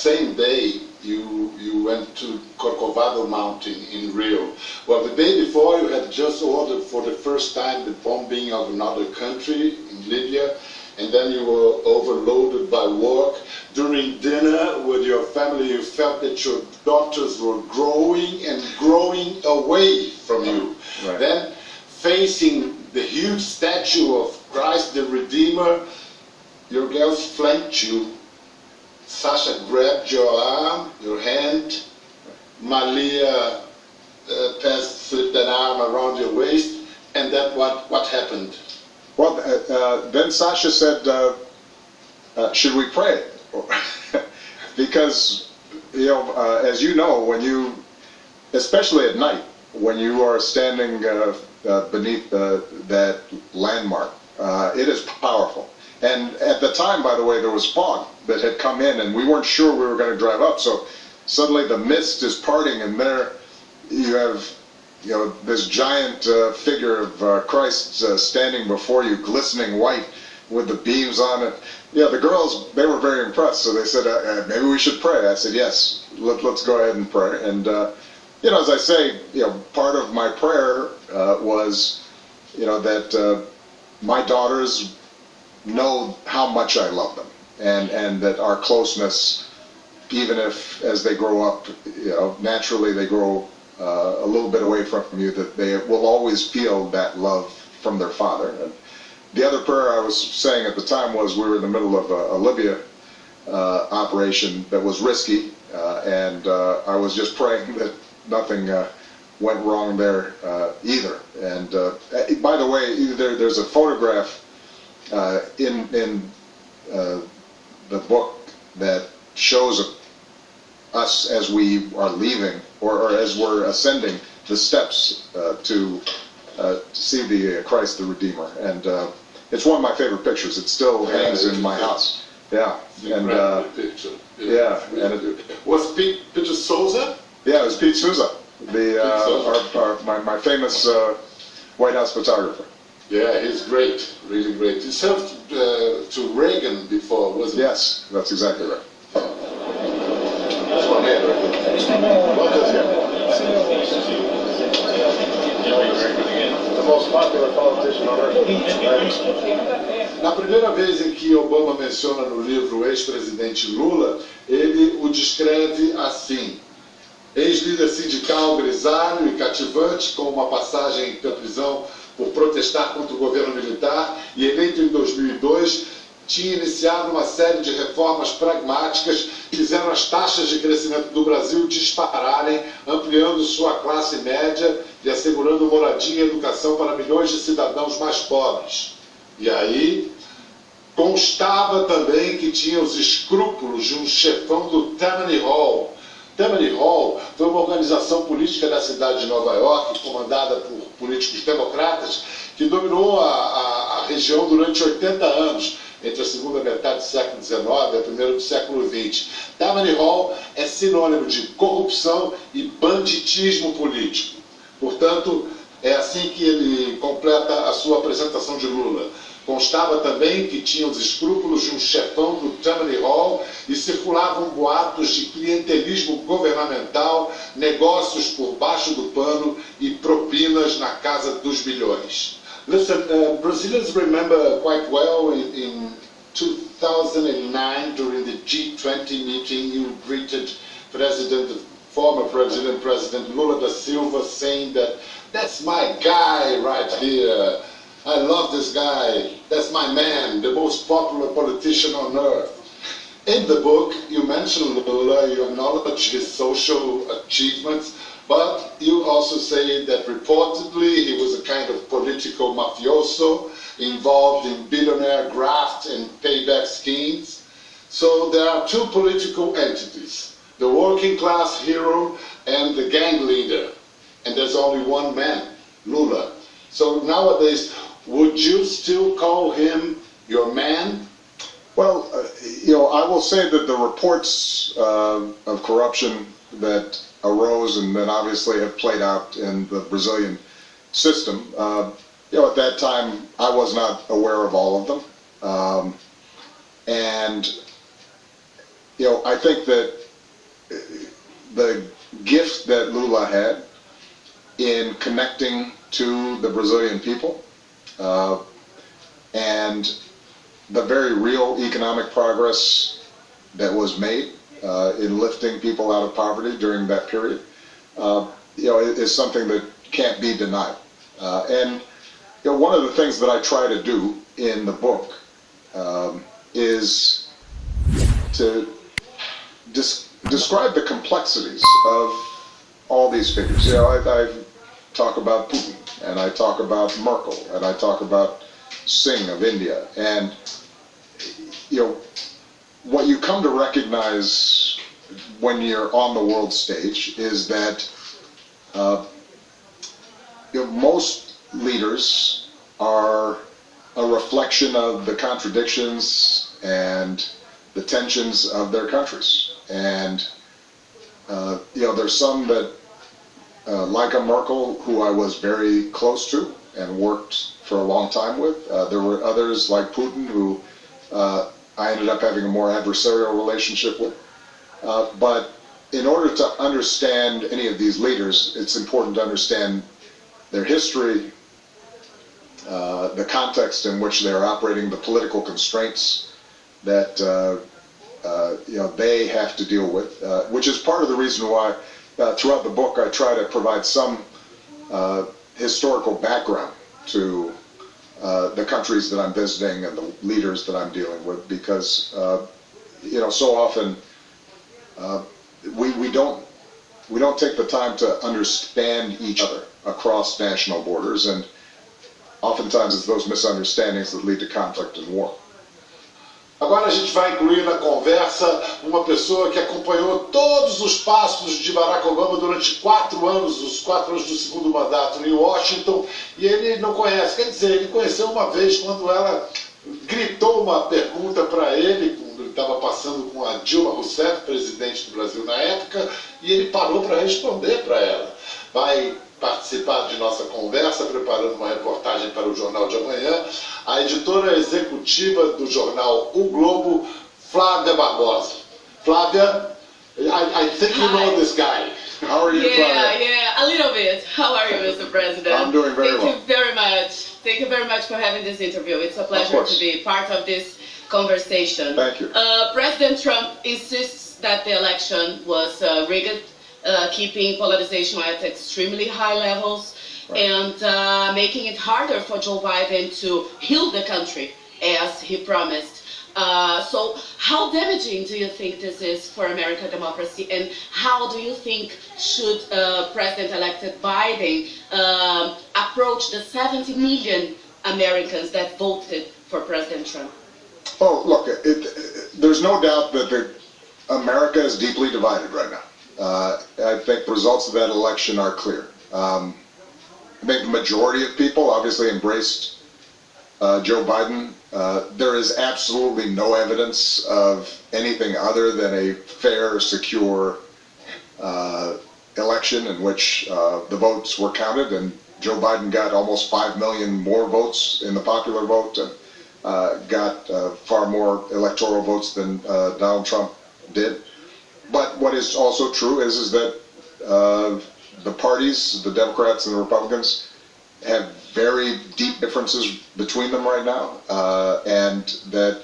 same day you went to Corcovado Mountain in Rio. Well, the day before you had just ordered for the first time the bombing of another country in Libya, and then you were overloaded by work. During dinner with your family, you felt that your daughters were growing and growing away from you. Right. Then, facing the huge statue of Christ the Redeemer, your girls flanked you. Sasha grabbed your arm, your hand. Malia slipped an arm around your waist, and then what happened? Well, then Sasha said, should we pray? Because, as you know, when you, especially at night, when you are standing beneath that landmark, it is powerful. And at the time, by the way, there was fog that had come in, and we weren't sure we were going to drive up. So suddenly the mist is parting, and there you have, this giant figure of Christ standing before you, glistening white with the beams on it. Yeah, the girls, they were very impressed, so they said, maybe we should pray. I said, yes, let's go ahead and pray. And, as I say, part of my prayer was, that my daughters know how much I love them, and that our closeness, even if as they grow up, naturally they grow a little bit away from you, that they will always feel that love from their father. And the other prayer I was saying at the time was, we were in the middle of a Libya operation that was risky, and I was just praying that nothing went wrong there either. And by the way, there's a photograph in the book that shows us as we are leaving, or as we're ascending the steps to see the Christ the Redeemer. And it's one of my favorite pictures. It still hangs in my house. Yeah. And picture. yeah. And was Peter Souza? Yeah, it was Pete Souza, my famous White House photographer. Yeah, he's great, really great. He served to Reagan before, wasn't he? Yes, that's exactly right. This one here, right? What is it? The most popular politician on earth. Na primeira vez em que Obama menciona no livro o ex-presidente Lula, ele o descreve assim: ex-líder sindical grisalho e cativante, com uma passagem pela prisão por protestar contra o governo militar, e eleito em 2002, tinha iniciado uma série de reformas pragmáticas que fizeram as taxas de crescimento do Brasil dispararem, ampliando sua classe média e assegurando moradia e educação para milhões de cidadãos mais pobres. E aí, constava também que tinha os escrúpulos de um chefão do Tammany Hall. Tammany Hall foi uma organização política da cidade de Nova York, comandada por políticos democratas, que dominou a região durante 80 anos, entre a segunda metade do século XIX e a primeira do século XX. Tammany Hall é sinônimo de corrupção e banditismo político. Portanto, é assim que ele completa a sua apresentação de Lula. Constava também que tinha os escrúpulos de um chefão do Tammany Hall e circulavam boatos de clientelismo governamental, negócios por baixo do pano e propinas na casa dos bilhões. Listen, Brazilians remember quite well in 2009 during the G20 meeting you greeted former President Lula da Silva, saying that that's my guy right here. I love this guy. That's my man, the most popular politician on earth. In the book, you mention Lula, you acknowledge his social achievements, but you also say that reportedly he was a kind of political mafioso involved in billionaire graft and payback schemes. So there are two political entities, the working class hero and the gang leader. And there's only one man, Lula. So nowadays, would you still call him your man? Well, I will say that the reports of corruption that arose and then obviously have played out in the Brazilian system, at that time I was not aware of all of them. And I think that the gift that Lula had in connecting to the Brazilian people and the very real economic progress that was made in lifting people out of poverty during that period, is something that can't be denied. And one of the things that I try to do in the book is to describe the complexities of all these figures. I talk about Putin, and I talk about Merkel, and I talk about Singh of India, and what you come to recognize when you're on the world stage is that most leaders are a reflection of the contradictions and the tensions of their countries. And there's some that, like a Merkel, who I was very close to and worked for a long time with. There were others like Putin who I ended up having a more adversarial relationship with. But in order to understand any of these leaders, it's important to understand their history, the context in which they're operating, the political constraints that they have to deal with, which is part of the reason why throughout the book I try to provide some historical background to the countries that I'm visiting and the leaders that I'm dealing with, because so often we don't take the time to understand each other across national borders, and oftentimes it's those misunderstandings that lead to conflict and war. Agora a gente vai incluir na conversa uma pessoa que acompanhou todos os passos de Barack Obama durante 4 anos, os 4 anos do segundo mandato em Washington, e ele não conhece, quer dizer, ele conheceu uma vez quando ela gritou uma pergunta para ele, quando ele estava passando com a Dilma Rousseff, presidente do Brasil na época, e ele parou para responder para ela. Vai participar de nossa conversa, preparando uma reportagem para o Jornal de Amanhã, a editora executiva do jornal O Globo, Flávia Barbosa. Flávia, I think you know this guy. How are you, Flávia? Yeah, a little bit. How are you, Mr. President? I'm doing very well. Thank you very much. Thank you very much for having this interview. It's a pleasure to be part of this conversation. Thank you. President Trump insists that the election was rigged, keeping polarization at extremely high levels, and making it harder for Joe Biden to heal the country, as he promised. So how damaging do you think this is for American democracy, and how do you think should President-elect Biden approach the 70 million Americans that voted for President Trump? Oh, look, there's no doubt that America is deeply divided right now. I think the results of that election are clear. I think the majority of people obviously embraced Joe Biden. There is absolutely no evidence of anything other than a fair, secure election in which the votes were counted, and Joe Biden got almost 5 million more votes in the popular vote, and got far more electoral votes than Donald Trump did. But what is also true is that the parties, the Democrats and the Republicans, have very deep differences between them right now, and that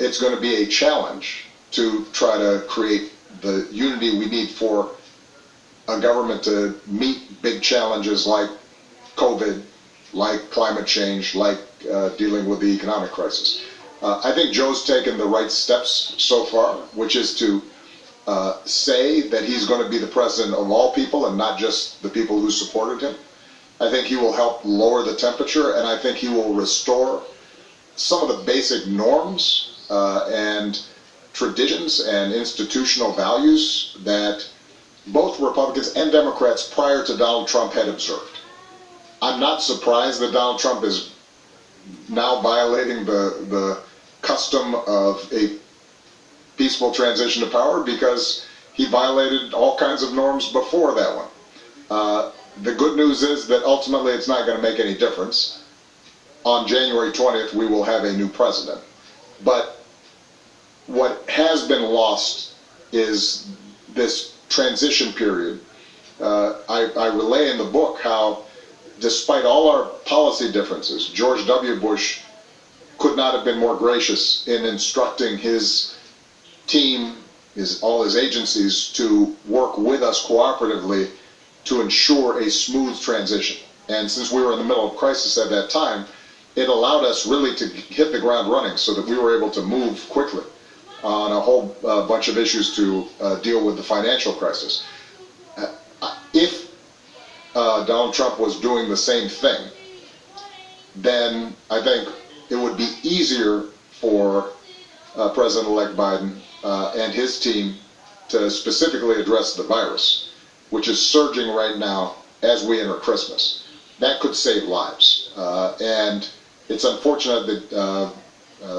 it's going to be a challenge to try to create the unity we need for a government to meet big challenges like COVID, like climate change, like dealing with the economic crisis. I think Joe's taken the right steps so far, which is to say that he's going to be the president of all people and not just the people who supported him. I think he will help lower the temperature, and I think he will restore some of the basic norms and traditions and institutional values that both Republicans and Democrats prior to Donald Trump had observed. I'm not surprised that Donald Trump is now violating the custom of a peaceful transition to power, because he violated all kinds of norms before that one. The good news is that ultimately it's not going to make any difference. On January 20th, we will have a new president. But what has been lost is this transition period. I relay in the book how, despite all our policy differences, George W. Bush could not have been more gracious in instructing his team, all his agencies, to work with us cooperatively to ensure a smooth transition. And since we were in the middle of crisis at that time, it allowed us really to hit the ground running so that we were able to move quickly on a whole bunch of issues to deal with the financial crisis. If Donald Trump was doing the same thing, then I think it would be easier for President-elect Biden and his team to specifically address the virus, which is surging right now as we enter Christmas. That could save lives. And it's unfortunate that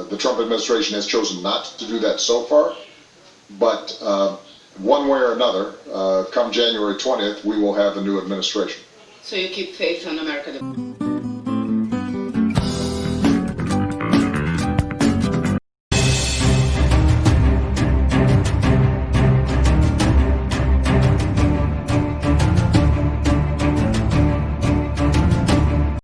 the Trump administration has chosen not to do that so far, but one way or another, come January 20th, we will have a new administration. So you keep faith in America?